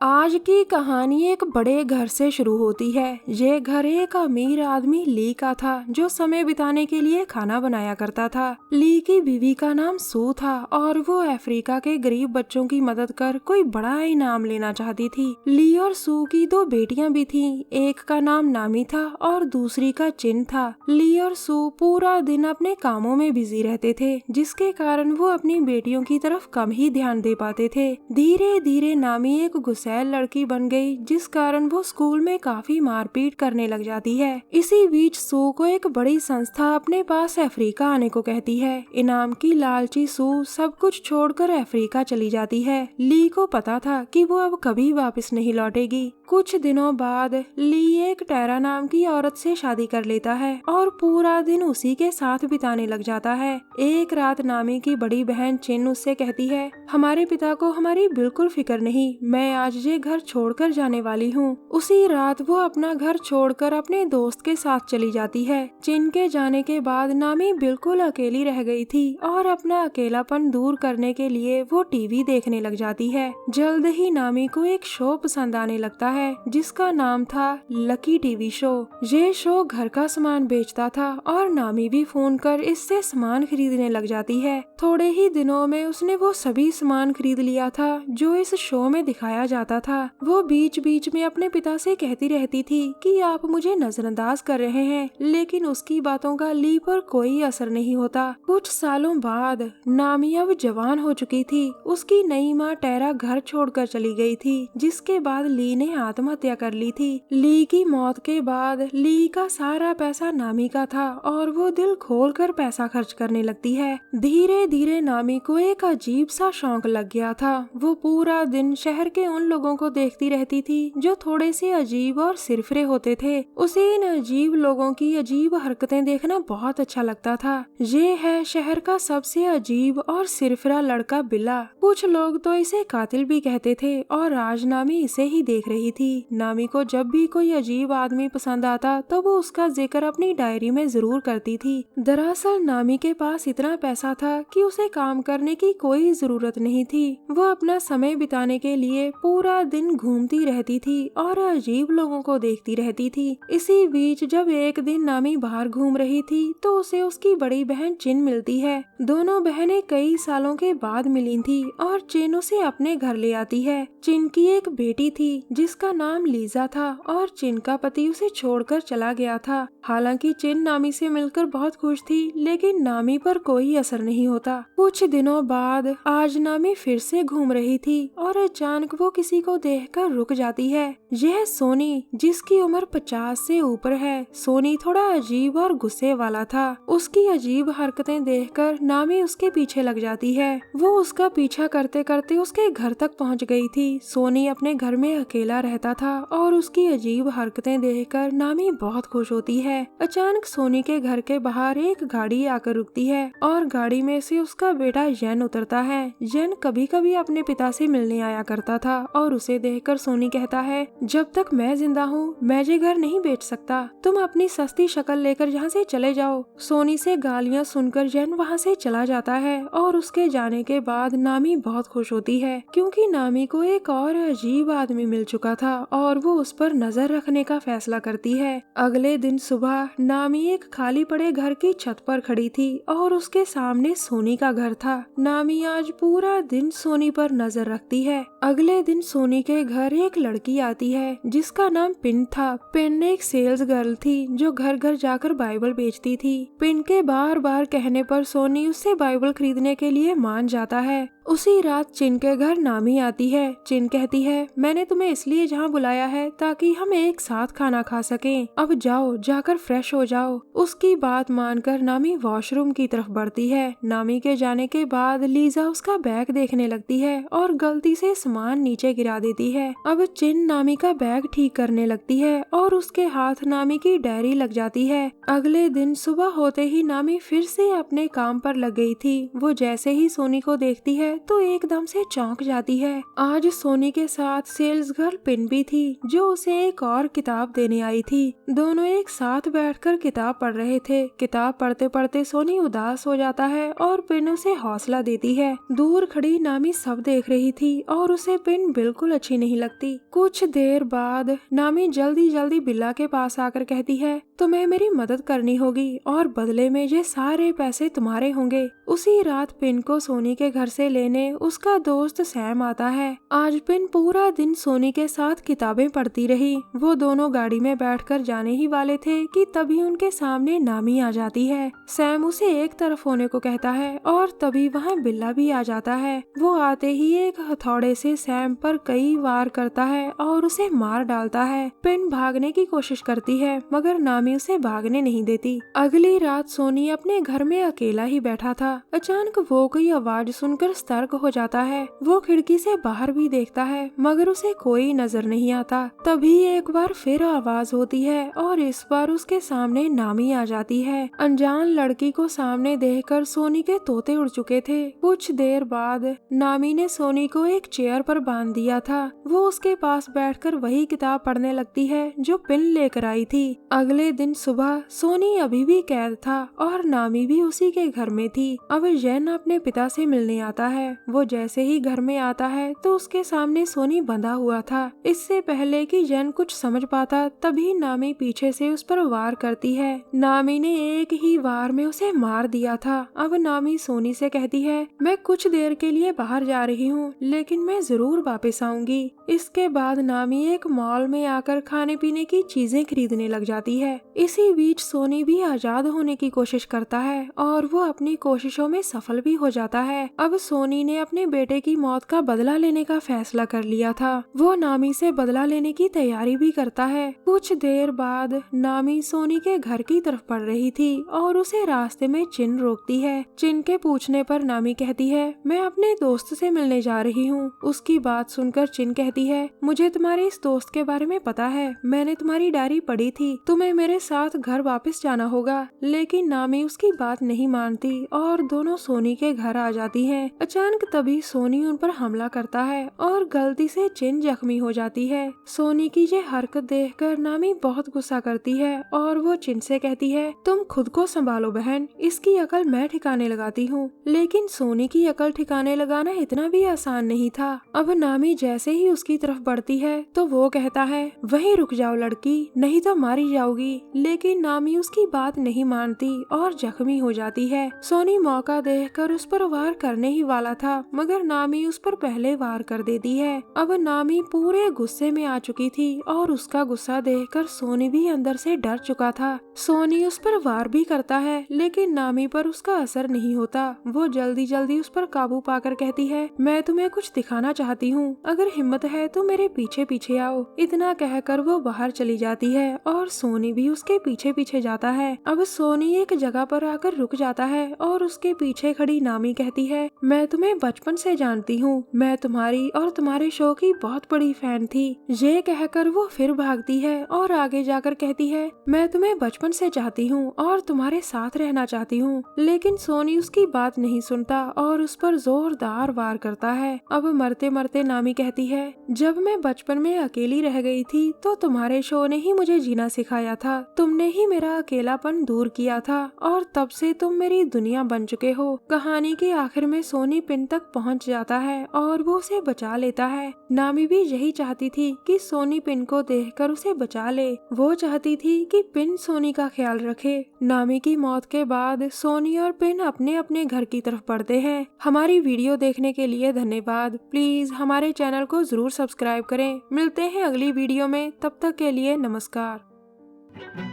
आज की कहानी एक बड़े घर से शुरू होती है। ये घर एक अमीर आदमी ली का था जो समय बिताने के लिए खाना बनाया करता था। ली की बीवी का नाम सू था और वो अफ्रीका के गरीब बच्चों की मदद कर कोई बड़ा इनाम लेना चाहती थी। ली और सू की दो बेटियां भी थीं। एक का नाम नामी था और दूसरी का चिन था। ली और सू पूरा दिन अपने कामों में बिजी रहते थे, जिसके कारण वो अपनी बेटियों की तरफ कम ही ध्यान दे पाते थे। धीरे धीरे नामी एक गुस्सैल लड़की बन गई, जिस कारण वो स्कूल में काफी मारपीट करने लग जाती है। इसी बीच सू को एक बड़ी संस्था अपने पास अफ्रीका आने को कहती है। इनाम की लालची सू सब कुछ छोड़कर अफ्रीका चली जाती है। ली को पता था कि वो अब कभी वापस नहीं लौटेगी। कुछ दिनों बाद ली एक टेरा नाम की औरत से शादी कर लेता है और पूरा दिन उसी के साथ बिताने लग जाता है। एक रात नामी की बड़ी बहन चिन उससे कहती है, हमारे पिता को हमारी बिल्कुल फिक्र नहीं, मैं आज ये घर छोड़कर जाने वाली हूँ। उसी रात वो अपना घर छोड़कर अपने दोस्त के साथ चली जाती है। चिन के जाने के बाद नामी बिल्कुल अकेली रह गई थी और अपना अकेलापन दूर करने के लिए वो टीवी देखने लग जाती है। जल्द ही नामी को एक शो पसंद आने लगता है जिसका नाम था लकी टीवी शो। ये शो घर का सामान बेचता था और नामी भी फोन कर इससे सामान खरीदने लग जाती है। थोड़े ही दिनों में उसने वो सभी सामान खरीद लिया था जो इस शो में दिखाया जाता था। वो बीच बीच में अपने पिता से कहती रहती थी कि आप मुझे नजरअंदाज कर रहे हैं, लेकिन उसकी बातों का ली पर कोई असर नहीं होता। कुछ सालों बाद नामी अब जवान हो चुकी थी। उसकी नई माँ टेरा घर छोड़कर चली गई थी, जिसके बाद ली ने आत्महत्या कर ली थी। ली की मौत के बाद ली का सारा पैसा नामी का था और वो दिल खोल कर पैसा खर्च करने लगती है। धीरे धीरे नामी को एक अजीब सा शौक लग गया था। वो पूरा दिन शहर के उन लोगों को देखती रहती थी जो थोड़े से अजीब और सिरफिरे होते थे। उसे इन अजीब लोगों की अजीब हरकतें देखना बहुत अच्छा लगता था। ये है शहर का सबसे अजीब और सिरफिरा लड़का बिल्ला। कुछ लोग तो इसे कातिल भी कहते थे और आज नामी इसे ही देख रही थी। नामी को जब भी कोई अजीब आदमी पसंद आता तो वो उसका जिक्र अपनी डायरी में जरूर करती थी। दरअसल नामी के पास इतना पैसा था कि उसे काम करने की कोई जरूरत नहीं थी। वो अपना समय बिताने के लिए पूरा दिन घूमती रहती थी और अजीब लोगों को देखती रहती थी। इसी बीच जब एक दिन नामी बाहर घूम रही थी तो उसे उसकी बड़ी बहन चिन मिलती है। दोनों बहनें कई सालों के बाद मिली थी और चिन उसे अपने घर ले आती है। चिन की एक बेटी थी जिसका नाम लीजा था और चिन का पति उसे छोड़कर चला गया था। हालांकि चिन नामी से मिलकर बहुत खुश थी, लेकिन नामी पर कोई असर नहीं होता। कुछ दिनों बाद आज नामी फिर से घूम रही थी और अचानक वो किसी को देखकर रुक जाती है। यह सोनी, जिसकी उम्र 50 से ऊपर है। सोनी थोड़ा अजीब और गुस्से वाला था। उसकी अजीब हरकतें देखकर नामी उसके पीछे लग जाती है। वो उसका पीछा करते करते उसके घर तक पहुंच गई थी। सोनी अपने घर में अकेला रहता था और उसकी अजीब हरकतें देखकर नामी बहुत खुश होती है। अचानक सोनी के घर के बाहर एक गाड़ी आकर रुकती है और गाड़ी में से उसका बेटा येन उतरता है। येन कभी कभी अपने पिता से मिलने आया करता था और उसे देखकर सोनी कहता है, जब तक मैं जिंदा हूँ मैं ये घर नहीं बेच सकता, तुम अपनी सस्ती शक्ल लेकर यहाँ से चले जाओ। सोनी से गालियाँ सुनकर येन वहाँ से चला जाता है और उसके जाने के बाद नामी बहुत खुश होती है क्योंकि नामी को एक और अजीब आदमी मिल चुका था और वो उस पर नजर रखने का फैसला करती है। अगले दिन सुबह नामी एक खाली पड़े घर की छत पर खड़ी थी और उसके सामने सोनी का घर था। नामी आज पूरा दिन सोनी पर नजर रखती है। अगले दिन सोनी के घर एक लड़की आती है जिसका नाम पिन था। पिन एक सेल्स गर्ल थी जो घर घर जाकर बाइबल बेचती थी। पिन के बार बार कहने पर सोनी उससे बाइबल खरीदने के लिए मान जाता है। उसी रात चिन के घर नामी आती है। चिन कहती है, मैंने तुम्हें इसलिए जहाँ बुलाया है ताकि हम एक साथ खाना खा सकें। अब जाओ, जाकर फ्रेश हो जाओ। उसकी बात मानकर नामी वॉशरूम की तरफ बढ़ती है। नामी के जाने के बाद लीजा उसका बैग देखने लगती है और गलती से सामान नीचे गिरा देती है। अब चिन नामी का बैग ठीक करने लगती है और उसके हाथ नामी की डायरी लग जाती है। अगले दिन सुबह होते ही नामी फिर से अपने काम पर लग गई थी। वो जैसे ही सोनी को देखती है तो एकदम से चौंक जाती है। आज सोनी के साथ सेल्स गर्ल पिन भी थी, जो उसे एक और किताब देने आई थी। दोनों एक साथ बैठकर किताब पढ़ रहे थे। किताब पढ़ते पढ़ते सोनी उदास हो जाता है और पिन उसे हौसला देती है। दूर खड़ी नामी सब देख रही थी और उसे पिन बिल्कुल अच्छी नहीं लगती। कुछ देर बाद नामी जल्दी जल्दी बिल्ला के पास आकर कहती है, तुम्हें मेरी मदद करनी होगी और बदले में ये सारे पैसे तुम्हारे होंगे। उसी रात पिन को सोनी के घर से लेने उसका दोस्त सैम आता है। आज पिन पूरा दिन सोनी के साथ किताबें पढ़ती रही। वो दोनों गाड़ी में बैठकर जाने ही वाले थे कि तभी उनके सामने नामी आ जाती है। सैम उसे एक तरफ होने को कहता है और तभी वहाँ बिल्ला भी आ जाता है। वो आते ही एक हथौड़े से सैम पर कई वार करता है और उसे मार डालता है। पिन भागने की कोशिश करती है मगर नामी उसे भागने नहीं देती। अगली रात सोनी अपने घर में अकेला ही बैठा था। अचानक वो कोई आवाज सुनकर सतर्क हो जाता है। वो खिड़की से बाहर भी देखता है मगर उसे कोई नजर नहीं आता। तभी एक बार फिर आवाज होती है और इस बार उसके सामने नामी आ जाती है। अनजान लड़की को सामने देखकर सोनी के तोते उड़ चुके थे। कुछ देर बाद नामी ने सोनी को एक चेयर पर बांध दिया था। वो उसके पास बैठकर वही किताब पढ़ने लगती है जो पिन लेकर आई थी। अगले दिन सुबह सोनी अभी भी कैद था और नामी भी उसी के घर में थी। अब जैन अपने पिता से मिलने आता है। वो जैसे ही घर में आता है तो उसके सामने सोनी बंधा हुआ था। इससे पहले कि जैन कुछ समझ पाता तभी नामी पीछे से उस पर वार करती है। नामी ने एक ही वार में उसे मार दिया था। अब नामी सोनी से कहती है, मैं कुछ देर के लिए बाहर जा रही हूँ लेकिन मैं जरूर वापस आऊंगी। इसके बाद नामी एक मॉल में आकर खाने पीने की चीजें खरीदने लग जाती है। इसी बीच सोनी भी आजाद होने की कोशिश करता है और वो अपनी कोशिशों में सफल भी हो जाता है। अब सोनी ने अपने बेटे की मौत का बदला लेने का फैसला कर लिया था। वो नामी से बदला लेने की तैयारी भी करता है। कुछ देर बाद नामी सोनी के घर की तरफ बढ़ रही थी और उसे रास्ते में चिन रोकती है। चिन के पूछने पर नामी कहती है, मैं अपने दोस्त से मिलने जा रही हूँ। उसकी बात सुनकर चिन कहती है, मुझे तुम्हारे इस दोस्त के बारे में पता है, मैंने तुम्हारी डायरी पढ़ी थी, तुम्हें मेरे साथ घर वापस जाना होगा। लेकिन नामी उसकी बात नहीं मानती और दोनों सोनी के घर आ जाती हैं। अचानक तभी सोनी उन पर हमला करता है और गलती से चिन जख्मी हो जाती है। सोनी की ये हरकत देखकर नामी बहुत गुस्सा करती है और वो चिन से कहती है, तुम खुद को संभालो बहन, इसकी अकल मैं ठिकाने लगाती हूँ। लेकिन सोनी की अकल ठिकाने लगाना इतना भी आसान नहीं था। अब नामी जैसे ही उसकी तरफ बढ़ती है तो वो कहता है, वहीं रुक जाओ लड़की, नहीं तो मारी जाओगी। लेकिन नामी उसकी बात नहीं मानती और जख्मी हो जाती है। सोनी मौका देखकर उस पर वार करने ही वाला था मगर नामी उस पर पहले वार कर देती है। अब नामी पूरे गुस्से में आ चुकी थी और उसका गुस्सा देखकर सोनी भी अंदर से डर चुका था। सोनी उस पर वार भी करता है लेकिन नामी पर उसका असर नहीं होता। वो जल्दी जल्दी उस पर काबू पाकर कहती है, मैं तुम्हें कुछ दिखाना चाहती हूँ, अगर हिम्मत है तो मेरे पीछे पीछे आओ। इतना कहकर वो बाहर चली जाती है और सोनी भी उसके पीछे पीछे जाता है। अब सोनी एक जगह पर आकर रुक जाता है और उसके पीछे खड़ी नामी कहती है, मैं तुम्हें बचपन से जानती हूँ, मैं तुम्हारी और तुम्हारे शो की बहुत बड़ी फैन थी। ये कहकर वो फिर भागती है और आगे जाकर कहती है, मैं तुम्हें बचपन से चाहती हूँ और तुम्हारे साथ रहना चाहती हूँ। लेकिन सोनी उसकी बात नहीं सुनता और उस पर जोरदार वार करता है। अब मरते मरते नामी कहती है, जब मैं बचपन में अकेली रह गई थी तो तुम्हारे शो ने ही मुझे जीना सिखाया था, तुमने ही मेरा अकेलापन दूर किया था और तब से तुम मेरी दुनिया बन चुके हो। कहानी के आखिर में सोनी पिन तक पहुंच जाता है और वो उसे बचा लेता है। नामी भी यही चाहती थी कि सोनी पिन को देखकर उसे बचा ले। वो चाहती थी कि पिन सोनी का ख्याल रखे। नामी की मौत के बाद सोनी और पिन अपने अपने घर की तरफ बढ़ते हैं। हमारी वीडियो देखने के लिए धन्यवाद। प्लीज हमारे चैनल को जरूर सब्सक्राइब करें। मिलते हैं अगली वीडियो में, तब तक के लिए नमस्कार।